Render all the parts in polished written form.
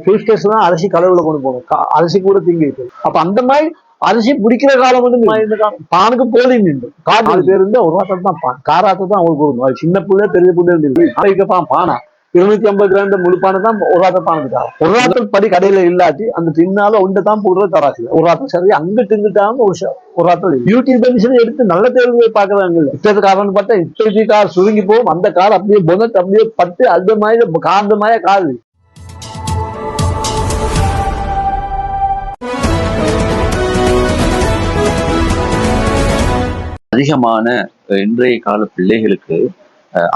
Suit case தான் அரிசி கடவுள கொண்டு போகணும், அரிசி கூட திங்கிட்டு. அப்ப அந்த மாதிரி அரிசி பிடிக்கிற காலம் வந்து இந்த காலம் பானுக்கு போலி நின்று கார் 4 பேர் இருந்து ஒரு வாரத்தை தான் பான் காராத்தை தான் அவங்களுக்கு கொடுக்கணும். சின்ன பிள்ளை பெரிய பிள்ளை இருந்து பானா 250 கிராம் முழுப்பானு தான் ஒரு வாரத்தை பானுக்கு தரோம். ஒரு வாரத்தில் படி கடையில இல்லாட்டி அந்த தின்னால ஒன்று தான் போடுறது தராசு. ஒரு வாரத்தை சரி அங்க தின்னுட்டாங்க ஒரு வாரத்தில் யூடியூப் பென்ஷன் எடுத்து நல்ல தேர்வுகளை பார்க்கறாங்க. இப்ப காரணம் பார்த்தா இப்ப கார் சுருங்கி போகும், அந்த கார் அப்படியே பொனட் அப்படியே பட்டு அந்த மாதிரி காந்த மாதிரி காது. அதிகமான இன்றைய கால பிள்ளைகளுக்கு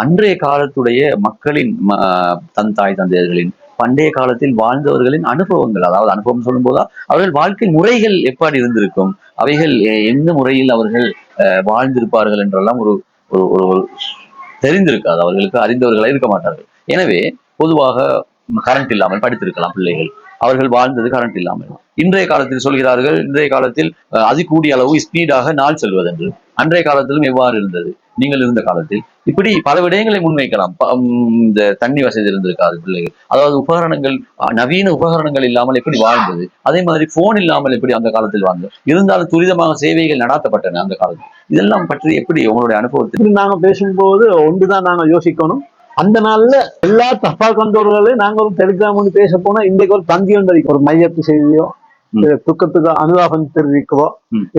அன்றைய காலத்துடைய மக்களின் தன் தாய் தந்தையர்களின் பண்டைய காலத்தில் வாழ்ந்தவர்களின் அனுபவங்கள், அதாவது அனுபவம் சொல்லும் போதா அவர்கள் வாழ்க்கை முறைகள் எப்படி இருந்திருக்கும், அவைகள் எந்த முறையில் அவர்கள் வாழ்ந்திருப்பார்கள் என்றெல்லாம் ஒரு ஒரு தெரிந்திருக்காது. அவர்களுக்கு அறிந்தவர்களாக இருக்க மாட்டார்கள். எனவே பொதுவாக கரண்ட் இல்லாமல் படித்திருக்கலாம் பிள்ளைகள். அவர்கள் வாழ்ந்தது கரண்ட் இல்லாமல். இன்றைய காலத்தில் சொல்கிறார்கள், இன்றைய காலத்தில் அதிகூடிய அளவு ஸ்பீடாக நாள் செல்வதென்று. அன்றைய காலத்திலும் எவ்வாறு இருந்தது, நீங்கள் இருந்த காலத்தில் இப்படி பல விடயங்களை முன்வைக்கலாம். இந்த தண்ணி வசதி இருந்திருக்காது பிள்ளைகள், அதாவது உபகரணங்கள், நவீன உபகரணங்கள் இல்லாமல் எப்படி வாழ்ந்தது, அதே மாதிரி போன் இல்லாமல் எப்படி அந்த காலத்தில் வாழ்ந்தது, இருந்தாலும் துரிதமாக சேவைகள் நடாத்தப்பட்டன அந்த காலத்தில். இதெல்லாம் பற்றி எப்படி உங்களுடைய அனுபவத்தில் நாங்க பேசும்போது ஒன்றுதான் நாங்க யோசிக்கணும். அந்த நாள்ல எல்லா தப்பா கண்டவர்களையும் நாங்க ஒரு டெலிகிராம் ஒன்று பேச போனா இன்றைக்கு ஒரு தந்தி வந்து ஒரு மையத்து செய்தியோ துக்கத்துக்கு அனுதாபம் தெரிவிக்கவோ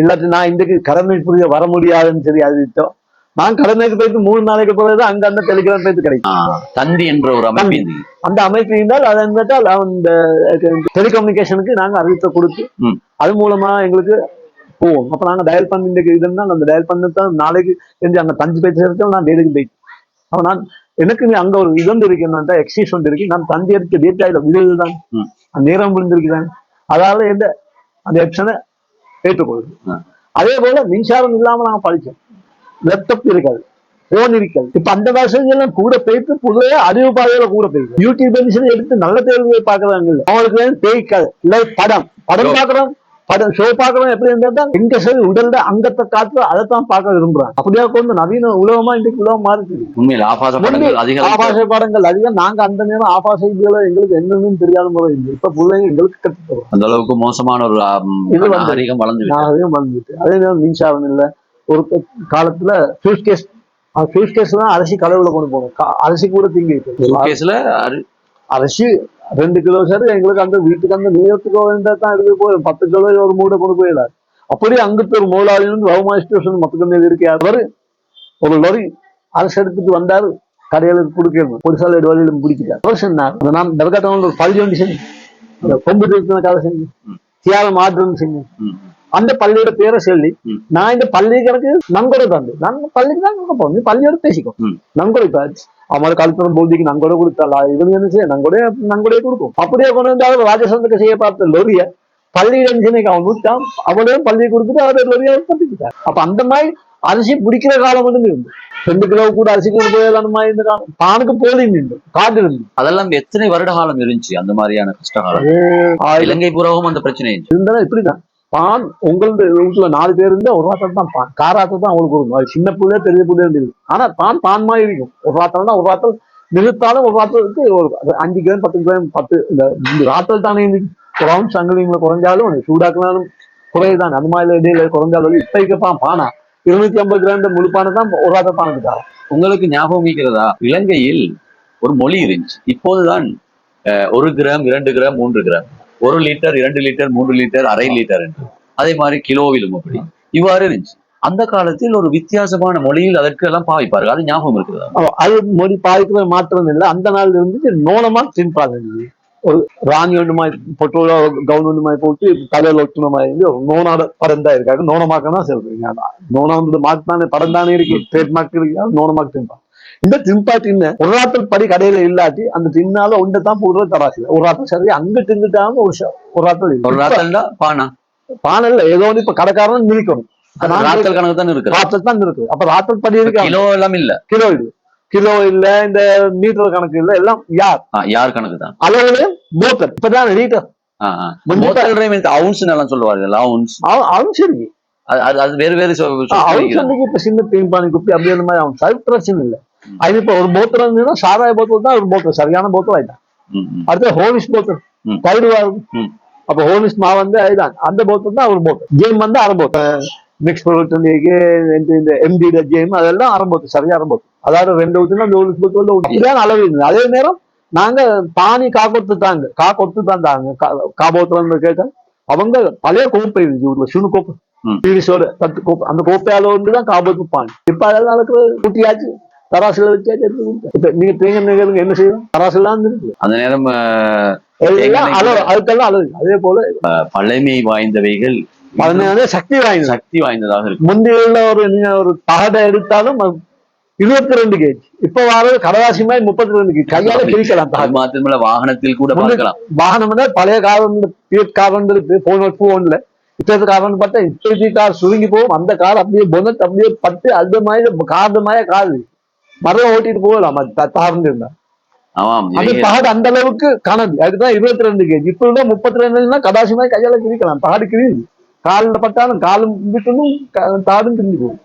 இல்லாட்டி நான் இன்றைக்கு கடமை புரிய வர முடியாதுன்னு சொல்லி அறிவித்தோ, நான் கடமைக்கு போயிட்டு 3 நாளைக்கு போறது அங்க அந்த டெலிகிராம் போயிட்டு கிடைக்கும். தந்தி என்ற ஒரு அமைப்பு, அந்த அமைப்பு இருந்தால் அது இருந்தால் அந்த டெலிகம்யூனிகேஷனுக்கு நாங்க அறிவித்த கொடுத்து அது மூலமா எங்களுக்கு போவோம். அப்ப நாங்க டயல் பண்ணி இன்றைக்கு இருந்தால் அந்த டயல் பண்ணித்தான் நாளைக்கு தெரிஞ்சு அங்க தந்தி பேசுறதுக்கு நான் டெய்லிக்கு போயிட்டு. அப்ப நான் எனக்கு அங்க ஒரு இது இருக்கு, என்னன்னா எக்ஸைஸ் ஒன்று இருக்கு. நான் தந்தி எடுத்து டேட் ஆயிடும் இதுதான் நேரம் விழுந்திருக்கிறேன், அதாவது எந்த அந்த ஆப்ஷனை ஏற்றுக்கொள்ளுது. அதே போல மின்சாரம் இல்லாம நாங்க படிச்சோம், லேப்டாப் இருக்காது, போன் இருக்காது. இப்ப அந்த வசதி எல்லாம் கூட போயிட்டு புதிய அறிவு பாதையில கூட போயிருக்கு. யூடியூப் பென்ஷன் எடுத்து நல்ல தேர்வுகளை பார்க்கறாங்க. அவங்களுக்கு தேய்க்காது இல்ல படம் பார்க்கறோம், படம் ஷோ பார்க்கறோம். எப்படி இருந்தா எங்க சரி உடல்ல அங்கத்தை காத்து அதைத்தான் பார்க்க விரும்புறாங்க. அப்படியே கொண்டு நவீன உலகமா இன்றைக்கு உலகம் மாறிட்டு உண்மையில் ஆபாச படங்கள் அதிகம். நாங்க அந்த நேரம் ஆபாச இதுல எங்களுக்கு என்னன்னு தெரியாத முறை இல்லை. இப்ப பிள்ளைங்க எங்களுக்கு கற்றுத்தரும். அந்த அளவுக்கு மோசமான ஒரு இது வந்துட்டு. அதே நேரம் மின்சாரம் இல்லை. ஒரு காலத்துல சூட்கேஸ் தான் அரிசி கடவுள கொண்டு போகணும், அரிசி கூட திங்கிட்டு. அரிசி 2 கிலோ சரி எங்களுக்கு அந்த வீட்டுக்கு அந்த நேரத்துக்கு வேண்டாதான் எடுத்து போய் 10 கிலோ ஒரு மூடை கொண்டு போயிடாது. அப்படியே அங்கிட்ட ஒரு மூலாளி ரவுமா ஸ்டேஷன் மொத்தமே இருக்கு. அவரு ஒரு லொரி அரசு எடுத்துட்டு வந்தாரு, கடைகளுக்கு கொடுக்கணும், ஒரு சாலை வழியிலும் பிடிக்கிறார். அவர் சொன்னார் நான் தர்காட்ட ஒரு பள்ளி ஒன்று செஞ்சு கொம்பு கதை செஞ்சு தியாகம் மாற்றம் செஞ்சு அந்த பள்ளியோட பேரை சொல்லி நான் இந்த பள்ளி கணக்கு நன்கொடை தந்து நாங்க பள்ளிக்கு தான் கொடுக்க போறோம், நீ பள்ளியோட பேசிக்கோ நன்கொடை பாச்சு அவங்களை கழுத்தம் போதிக்கு நன்கொடை கொடுத்தாளா இவங்க என்ன செய்ய நன்கொடையே கொடுக்கும். அப்படியே கொண்டு வந்தாலும் ராஜசந்தக செய்ய பார்த்த லொரிய பள்ளியிடம் அவன் விட்டான், அவனையும் பள்ளியை கொடுத்துட்டு அவரை லொரியா பத்திக்கிட்டார். அப்ப அந்த மாதிரி அரிசி பிடிக்கிற காலம் வந்து இருந்து 2 கிலோ கூட அரிசி கொண்டு போய் இந்த காலம் பானுக்கு போலி நின்று காட்டு இருந்து. அதெல்லாம் எத்தனை வருட காலம் இருந்துச்சு அந்த மாதிரியான கஷ்டகாலம்? இலங்கை பூராவும் அந்த பிரச்சனை இருந்தா இப்படிதான். பான் உங்களது வீட்டுல 4 பேர் இருந்தா ஒரு வாரத்தை தான் பான் காராத்தை தான் அவங்களுக்கு கொடுக்கும். அது சின்ன பிள்ளை பெரிய பிள்ளை இருந்தது. ஆனா பான் மாதிரி இருக்கும். ஒரு வாரத்தில் தான் ஒரு வாரத்தில் நிறுத்தாலும் ஒரு வாரத்துக்கு ஒரு 5 கிராம் 10 கிராம் 10 இந்த ராத்தல் தானே குறையும். சங்கிலிங்களை குறைஞ்சாலும் சூடாக்கினாலும் குறையதான். அந்த மாதிரி இடையில குறைஞ்சாலும் இப்ப பானா 250 கிராம் முழுப்பான தான் ஒரு வாரத்தை பானுக்கு. உங்களுக்கு ஞாபகம் இருக்கிறதா, இலங்கையில் ஒரு மொழி இருந்துச்சு, இப்போதுதான் 1 gram 2 gram 3 gram 1 litre 2 litre 3 litre அரை லிட்டர் என்று, அதே மாதிரி கிலோவிலும் அப்படி இவ்வாறு இருந்துச்சு. அந்த காலத்தில் ஒரு வித்தியாசமான மொழியில் அதற்கு எல்லாம் பாவிப்பார்கள், அது ஞாபகம் இருக்குதா? அது மொழி பாவிக்கிற மாற்றம் இல்லை. அந்த நாள் இருந்து நோனமா தின்பாங்க. ஒரு ராணி ஒன்றுமாய் பொட்டோல கவுன் ஒன்றுமாய் போட்டு தலையில ஒட்டுனமாய் இருந்து நோனோட படம் தான் இருக்காங்க. நோனமாக்கனா சொல்றீங்க, நோனா வந்து மார்க் தானே படம் தானே இருக்கு, ட்ரேட் மார்க் இருக்கு, நோனமாக்கு தின்பாங்க. இந்த திம்பா தின்ன ஒரு ராத்தல் படி கடையில இல்லாட்டி அந்த தின்னால ஒன்றைத்தான் போடுறது தராசில. ஒரு ராத்தல் சரி அங்க தின்னுட்டாங்க. ஒரு ராத்தல் பானல்ல ஏதோ ஒன்று இப்ப கடைக்காரன் நிற்கணும். ராத்தல் கணக்கு தான் இருக்கு, ராத்தல் தான் இருக்கு. அப்ப ராத்தல் படி இருக்கு, கிலோ எல்லாம் இல்ல, கிலோ இல்ல, இந்த மீட்டர் கணக்கு இல்ல, எல்லாம் யார் கணக்கு தான் அளவுல மோட்டர். இப்பதான் லீட்டர் அவுன்ஸ் எல்லாம் சொல்லுவார்கள். அவுன்ஸ் இருக்கு, அது வேறு வேறு இப்ப சின்ன தீம்பானி குப்பி அப்படி அந்த மாதிரி அவன் பிரச்சனை இல்லை. அது இப்ப ஒரு போத்தல் சாராய போத்தல் தான் ஒரு போத்தல் சரியான போத்தல் ஆயிட்டான். அடுத்த ஹோவிஸ் போத்தல் ம். தயிர் வரும். ம். அப்ப ஹோலிஸ் மாவு வந்து அதுதான் அந்த போத்து தான் அவர் போட்டு கேம் வந்து அரைம்போத்து மிக்ஸ் பண்ணிக்கு இந்த எம்டி கேம் அதெல்லாம் அரைம்போத்து சரியா அரைம்போத்து அதாவது 2 ஊத்துனா அந்த ஹோலிஸ் போத்து அப்படிதான் அளவு இருந்தது. அதே நேரம் நாங்க பானி காக்கொத்து தான் தாங்க காபோத்துல கேட்டா அவங்க பழைய கோப்பை இருந்துச்சு ஊர்ல சுனு கோப்பை ம். சீரிஸோட 10 கோப்பை அந்த கோப்பையால வந்து தான் காபோத்து பானி இப்ப அதெல்லாம் நடக்குது குட்டியாச்சு தராசுல வச்சாச்சு இப்ப நீங்க தேங்க நிகழ்வு என்ன செய்யணும் தராசுலாம் இருக்கு அந்த நேரம் எல்லாம் அளவு அதுக்கெல்லாம் அளவு அதே போல பழமை வாய்ந்தவைகள் பதினேழு சக்தி வாய்ந்தது சக்தி வாய்ந்ததாக இருக்கு. முந்தையுள்ள ஒரு தகடை எடுத்தாலும் 22 கேஜ் இப்ப வாரது கடவாசி மாதிரி 32 கேஜ் கையால பிரிக்கலாம் அது மாத்திரமல்ல வாகனத்தில் கூட பார்க்கலாம். வாகனம் பழைய கார்பன் இருக்கு போன்ல இப்ப கார்பன் பார்த்தா இப்ப கார் சுருங்கி போகும் அந்த கார் அப்படியே பொனட் அப்படியே பட்டு அது மாதிரி காது மரம் ஓட்டிட்டு போகலாம் தார்ந்து இருந்தா ஆமாம் அந்த பகடு அந்த அளவுக்கு கணது அதுக்குதான் 22 கேஜ் இப்ப இருந்தா 32 கடாசி மாதிரி கையால கிரிக்கலாம் பகடு கிரியுது காலில் பட்டாலும் காலும் விட்டணும் தாடும் கிரிஞ்சு போகும்